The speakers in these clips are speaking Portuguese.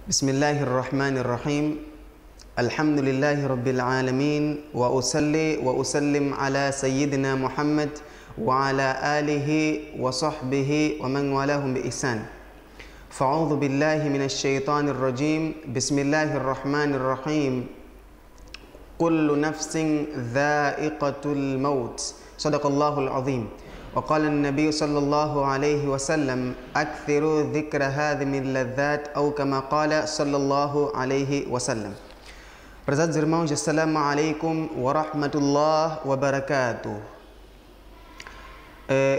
بسم الله الرحمن الرحيم الحمد لله رب العالمين وأصلي وأسلم على سيدنا محمد وعلى آله وصحبه ومن والاهم بإحسان فأعوذ بالله من الشيطان الرجيم بسم الله الرحمن الرحيم كل نفس ذائقة الموت صدق الله العظيم وقال النبي صلى الله عليه وسلم أكثروا ذكر هذه من اللذات أو كما قال صلى الله عليه وسلم. Prezados irmãos, assalamu alaikum wa rahmatullah wa barakatuh.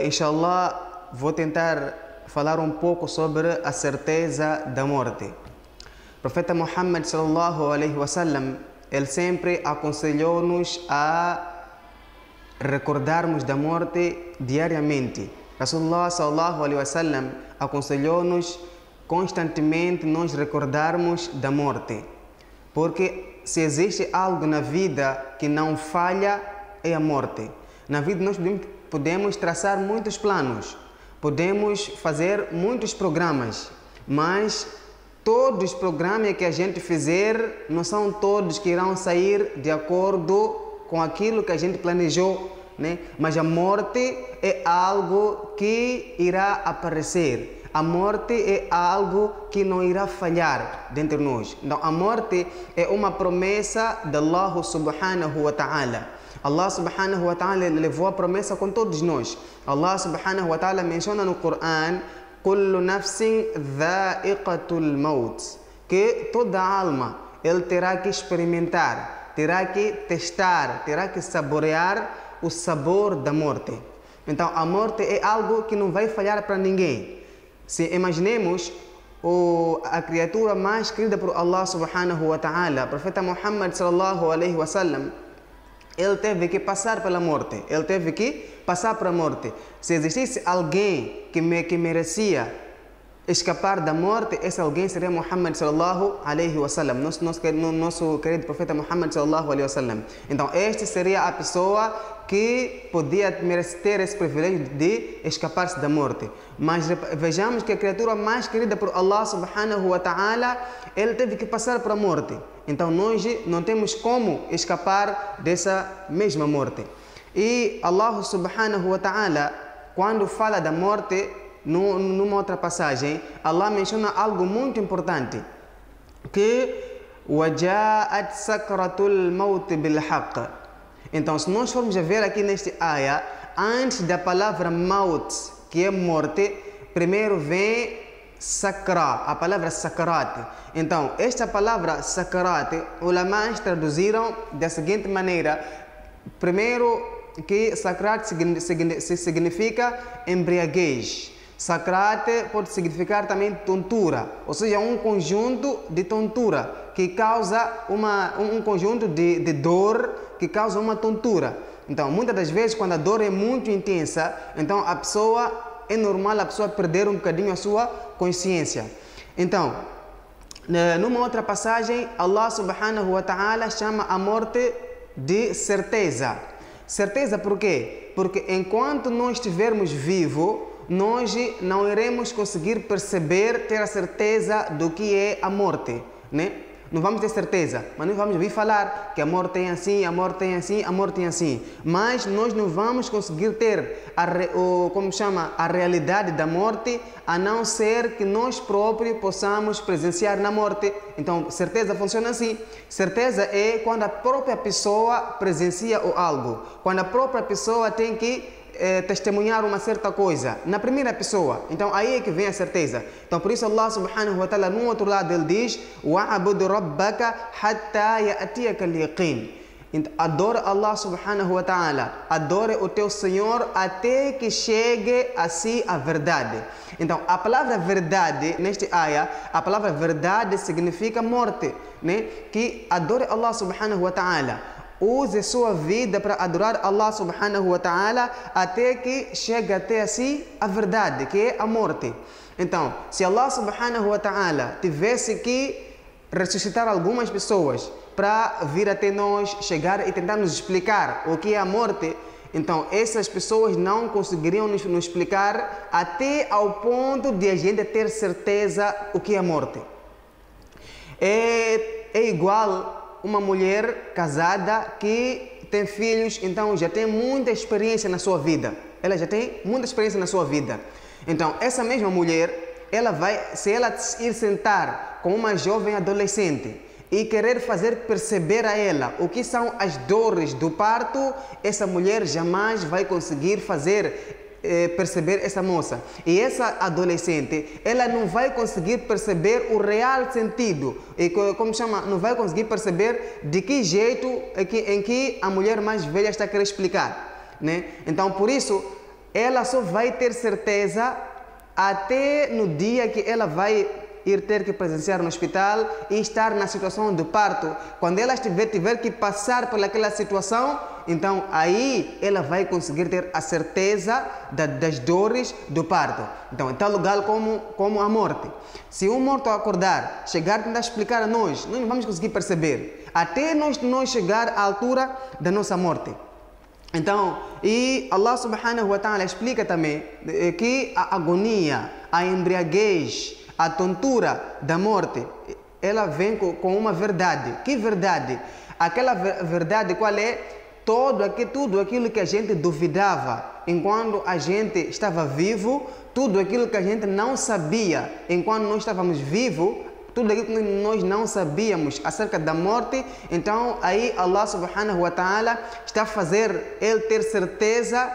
Inshallah, vou tentar falar um pouco sobre a certeza da morte. O profeta Muhammad sallallahu alaihi wasallam, ele sempre aconselhou-nos a recordarmos da morte diariamente. Rasulullah sallallahu alaihi wasallam aconselhou-nos constantemente nós recordarmos da morte, porque se existe algo na vida que não falha é a morte. Na vida nós podemos traçar muitos planos, podemos fazer muitos programas, mas todos os programas que a gente fizer não são todos que irão sair de acordo com aquilo que a gente planejou, né? Mas a morte é algo que irá aparecer. A morte é algo que não irá falhar dentro de nós. Então, a morte é uma promessa de Allah subhanahu wa ta'ala. Allah subhanahu wa ta'ala levou a promessa com todos nós. Allah subhanahu wa ta'ala menciona no Coran "Kullu nafsin dha'iqatul maut", que toda alma ele terá que experimentar, terá que testar, terá que saborear o sabor da morte. Então, a morte é algo que não vai falhar para ninguém. Se imaginemos a criatura mais querida por Allah subhanahu wa ta'ala, o profeta Muhammad sallallahu alaihi wasallam, ele teve que passar pela morte, ele teve que passar para a morte. Se existisse alguém que merecia escapar da morte, esse alguém seria Muhammad sallallahu alaihi wasallam, nosso querido profeta Muhammad sallallahu alaihi wasallam. Então, este seria a pessoa que podia ter esse privilégio de escapar-se da morte. Mas vejamos que a criatura mais querida por Allah subhanahu wa ta'ala, ele teve que passar para a morte. Então, nós não temos como escapar dessa mesma morte. E Allah subhanahu wa ta'ala, quando fala da morte, numa outra passagem, Allah menciona algo muito importante, que وَجَاءَتْ سَكْرَةُ الْمَوْتِ بِالْحَقِّ. Então, se nós formos a ver aqui neste ayah, antes da palavra maut, que é morte, primeiro vem sakra, a palavra sakrat. Então, esta palavra sakrat, ulamás traduziram da seguinte maneira: primeiro, que sakrat significa embriaguez. Sakrat pode significar também tontura, ou seja, um conjunto de tontura que causa um conjunto de dor que causa uma tontura. Então, muitas das vezes, quando a dor é muito intensa, então é normal a pessoa perder um bocadinho a sua consciência. Então, numa outra passagem, Allah subhanahu wa ta'ala chama a morte de certeza. Certeza por quê? Porque enquanto nós estivermos vivos, nós não iremos conseguir perceber, ter a certeza do que é a morte, né? Não vamos ter certeza, mas nós vamos ouvir falar que a morte é assim, a morte é assim, a morte é assim. Mas nós não vamos conseguir ter a realidade da morte, a não ser que nós próprios possamos presenciar na morte. Então, certeza funciona assim. Certeza é quando a própria pessoa presencia algo, quando a própria pessoa tem que testemunhar uma certa coisa na primeira pessoa. Então aí é que vem a certeza. Então por isso Allah subhanahu wa ta'ala no outro lado ele diz وَعَبُدْ رَبَّكَ حَتَّى يَأْتِيَكَ الْيَقِينَ. Adora Allah subhanahu wa ta'ala, adore o teu Senhor até que chegue a si a verdade. Então a palavra verdade neste ayah, a palavra verdade significa morte, né? Que adore Allah subhanahu wa ta'ala, use sua vida para adorar Allah subhanahu wa ta'ala até que chegue até a si a verdade, que é a morte. Então, se Allah subhanahu wa ta'ala tivesse que ressuscitar algumas pessoas para vir até nós, chegar e tentar nos explicar o que é a morte, então essas pessoas não conseguiriam nos explicar até ao ponto de a gente ter certeza o que é a morte. É igual uma mulher casada que tem filhos, então já tem muita experiência na sua vida. Ela já tem muita experiência na sua vida. Então, essa mesma mulher, se ela ir sentar com uma jovem adolescente e querer fazer perceber a ela o que são as dores do parto, essa mulher jamais vai conseguir fazer perceber essa moça. E essa adolescente, ela não vai conseguir perceber o real sentido, não vai conseguir perceber de que jeito em que a mulher mais velha está a querer explicar, né? Então, por isso, ela só vai ter certeza até no dia que ela vai ir ter que presenciar no hospital e estar na situação do parto. Quando ela tiver que passar por aquela situação, então aí ela vai conseguir ter a certeza das dores do parto. Então, em tal lugar como a morte. Se um morto acordar, chegar a tentar explicar a nós não vamos conseguir perceber, até nós chegar à altura da nossa morte. Então, e Allah subhanahu wa ta'ala explica também que a agonia, a embriaguez, a tontura da morte, ela vem com uma verdade. Que verdade? Aquela verdade qual é? Tudo aquilo que a gente duvidava enquanto a gente estava vivo, tudo aquilo que a gente não sabia enquanto nós estávamos vivos, tudo aquilo que nós não sabíamos acerca da morte, então aí Allah subhanahu wa ta'ala está a fazer ele ter certeza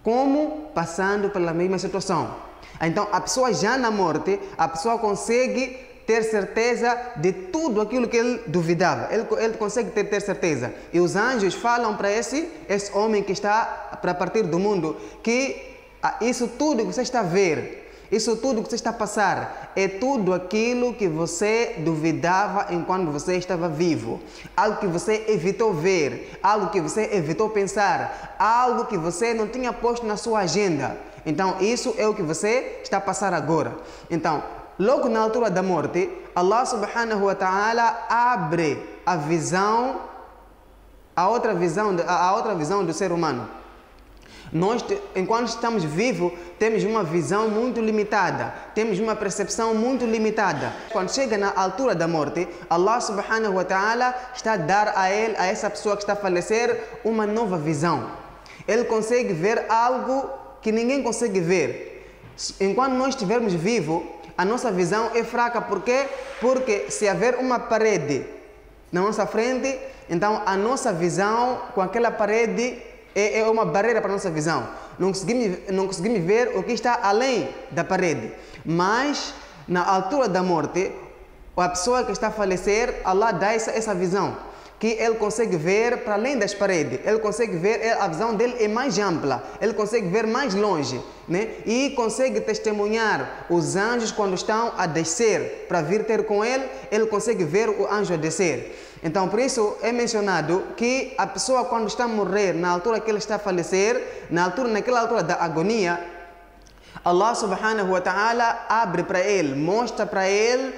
como passando pela mesma situação. Então, a pessoa já na morte, a pessoa consegue ter certeza de tudo aquilo que ele duvidava. Ele consegue ter certeza. E os anjos falam para esse homem que está para partir do mundo que isso tudo que você está a ver, isso tudo que você está a passar, é tudo aquilo que você duvidava enquanto você estava vivo. Algo que você evitou ver, algo que você evitou pensar, algo que você não tinha posto na sua agenda. Então, isso é o que você está a passar agora. Então, logo na altura da morte, Allah subhanahu wa ta'ala abre a outra visão do ser humano. Nós, enquanto estamos vivos, temos uma visão muito limitada, temos uma percepção muito limitada. Quando chega na altura da morte, Allah subhanahu wa ta'ala está a dar a essa pessoa que está a falecer, uma nova visão. Ele consegue ver algo que ninguém consegue ver. Enquanto nós estivermos vivos, a nossa visão é fraca. Por quê? Porque se haver uma parede na nossa frente, então a nossa visão com aquela parede é uma barreira para a nossa visão. Não conseguimos ver o que está além da parede. Mas, na altura da morte, a pessoa que está a falecer, Allah dá essa visão, que ele consegue ver para além das paredes, ele consegue ver, a visão dele é mais ampla, ele consegue ver mais longe, né? E consegue testemunhar os anjos quando estão a descer para vir ter com ele consegue ver o anjo a descer. Então, por isso é mencionado que a pessoa quando está a morrer, na altura que ele está a falecer, naquela altura da agonia, Allah subhanahu wa ta'ala abre para ele, mostra para ele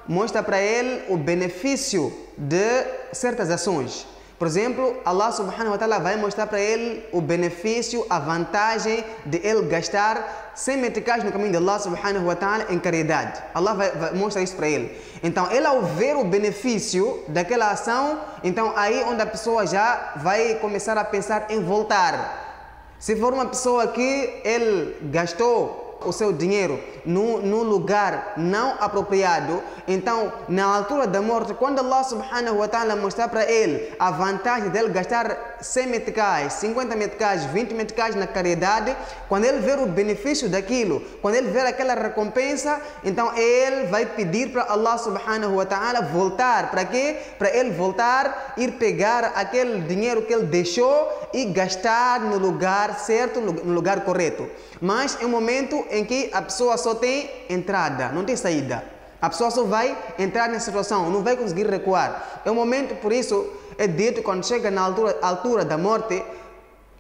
mostra para ele o benefício de certas ações. Por exemplo, Allah subhanahu wa ta'ala vai mostrar para ele o benefício, a vantagem de ele gastar 100 meticais no caminho de Allah subhanahu wa ta'ala em caridade. Allah vai mostrar isso para ele. Então, ele ao ver o benefício daquela ação, então aí onde a pessoa já vai começar a pensar em voltar. Se for uma pessoa que ele gastou o seu dinheiro num lugar não apropriado, então na altura da morte, quando Allah subhanahu wa ta'ala mostrar para ele a vantagem dele gastar 100 meticais, 50 meticais, 20 meticais na caridade, quando ele ver o benefício daquilo, quando ele ver aquela recompensa, então ele vai pedir para Allah subhanahu wa ta'ala voltar. Para quê? Para ele voltar, ir pegar aquele dinheiro que ele deixou e gastar no lugar certo, no lugar correto. Mas é um momento em que a pessoa só tem entrada, não tem saída. A pessoa só vai entrar nessa situação, não vai conseguir recuar. É um momento, por isso, é dito quando chega na altura da morte,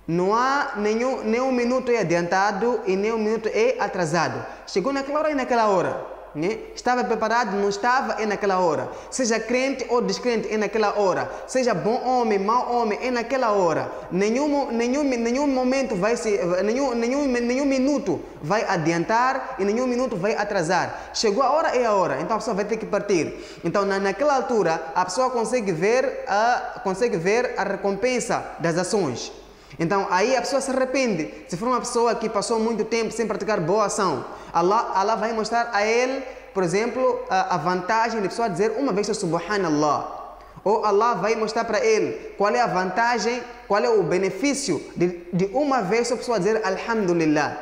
não há nenhum minuto é adiantado e nenhum minuto é atrasado. Chegou naquela hora e naquela hora. né? Estava preparado, não estava, é naquela hora. Seja crente ou descrente, é naquela hora. Seja bom homem, mau homem, é naquela hora. Nenhum momento vai se, nenhum minuto vai adiantar e nenhum minuto vai atrasar. Chegou a hora, é a hora. Então a pessoa vai ter que partir. Então naquela altura a pessoa consegue ver a recompensa das ações. Então aí a pessoa se arrepende. Se for uma pessoa que passou muito tempo sem praticar boa ação, Allah vai mostrar a ele, por exemplo, a vantagem de a pessoa dizer uma vez Subhanallah. Ou Allah vai mostrar para ele qual é a vantagem, qual é o benefício de uma vez a pessoa dizer Alhamdulillah.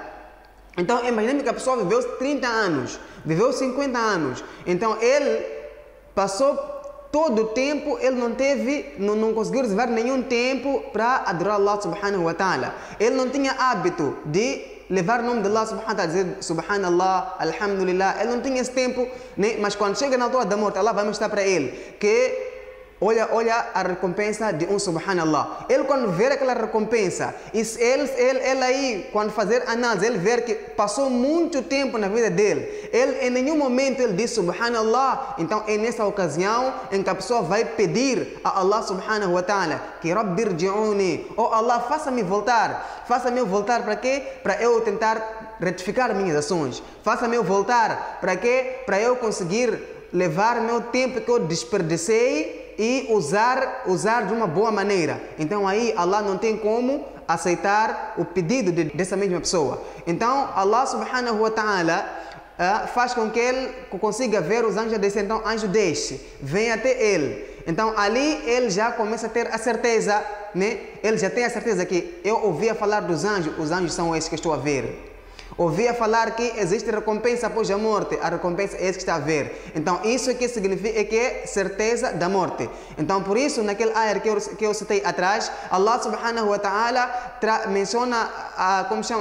Então imaginemos que a pessoa viveu 30 anos, viveu 50 anos. Então ele passou todo o tempo, ele não conseguiu reservar nenhum tempo para adorar Allah subhanahu wa ta'ala. Ele não tinha hábito de levar o nome de Allah subhanahu wa ta'ala, dizer Subhanallah, Alhamdulillah. Ele não tinha esse tempo, né? Mas quando chega na altura da morte, Allah vai mostrar para ele que olha a recompensa de um Subhanallah. Ele quando ver aquela recompensa, ele aí, quando fazer análise, ele ver que passou muito tempo na vida dele. Ele em nenhum momento ele diz Subhanallah. Então é nessa ocasião em que a pessoa vai pedir a Allah Subhanahu wa Ta'ala que Rabbirji'uni, oh Allah, faça-me voltar. Faça-me voltar para quê? Para eu tentar retificar minhas ações. Faça-me voltar para quê? Para eu conseguir levar meu tempo que eu desperdicei e usar de uma boa maneira. Então aí Allah não tem como aceitar o pedido dessa mesma pessoa. Então Allah subhanahu wa ta'ala faz com que ele consiga ver os anjos descer. Então anjo desce, vem até ele. Então ali ele já começa a ter a certeza, né? Ele já tem a certeza que eu ouvia falar dos anjos, os anjos são esses que estou a ver. Ouvia falar que existe recompensa após a morte, a recompensa é esse que está a ver. Então isso que significa que é certeza da morte. Então por isso naquele ayah que eu citei atrás, Allah subhanahu wa ta'ala menciona,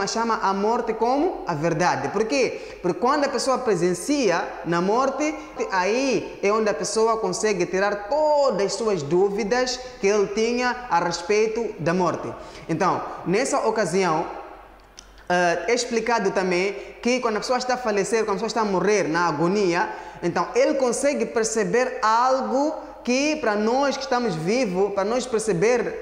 chama a morte como a verdade. Por quê? Porque quando a pessoa presencia na morte, aí é onde a pessoa consegue tirar todas as suas dúvidas que ele tinha a respeito da morte. Então nessa ocasião, é explicado também que quando a pessoa está a falecer, quando a pessoa está a morrer na agonia, então ele consegue perceber algo que para nós que estamos vivos, para nós perceber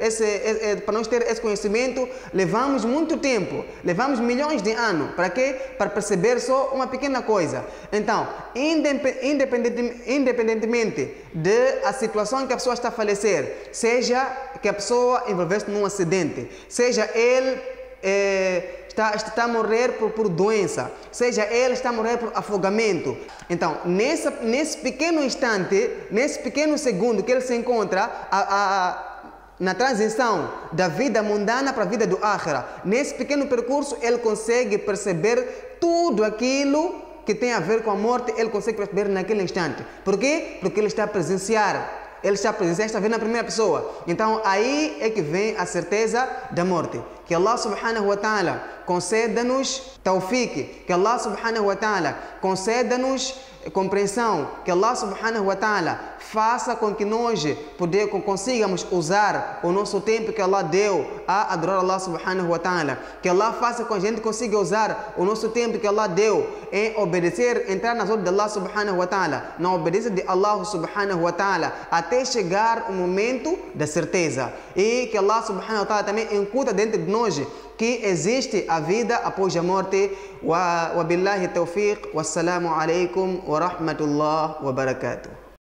para nós ter esse conhecimento, levamos muito tempo, levamos milhões de anos. Para quê? Para perceber só uma pequena coisa. Então, independentemente da situação em que a pessoa está a falecer, seja que a pessoa envolvesse num acidente, seja ele está a morrer por doença, seja ele está a morrer por afogamento. Então, nesse pequeno instante, nesse pequeno segundo que ele se encontra na transição da vida mundana para a vida do Akhira, nesse pequeno percurso ele consegue perceber tudo aquilo que tem a ver com a morte, ele consegue perceber naquele instante. Por quê? Porque ele está a presenciar. Ele está presente, está vendo na primeira pessoa. Então aí é que vem a certeza da morte. Que Allah subhanahu wa ta'ala conceda-nos tawfiq, que Allah subhanahu wa ta'ala conceda-nos compreensão, que Allah subhanahu wa ta'ala faça com que nós consigamos usar o nosso tempo que Allah deu a adorar Allah subhanahu wa ta'ala. Que Allah faça com que a gente consiga usar o nosso tempo que Allah deu em obedecer, entrar nas ordens de Allah subhanahu wa ta'ala, na obediência de Allah subhanahu wa ta'ala, até chegar o momento da certeza. E que Allah subhanahu wa ta'ala também incuta dentro de nós que existe a vida após a morte. Wa billahi tawfiq. Wassalamu alaikum wa rahmatullah wa barakatuh.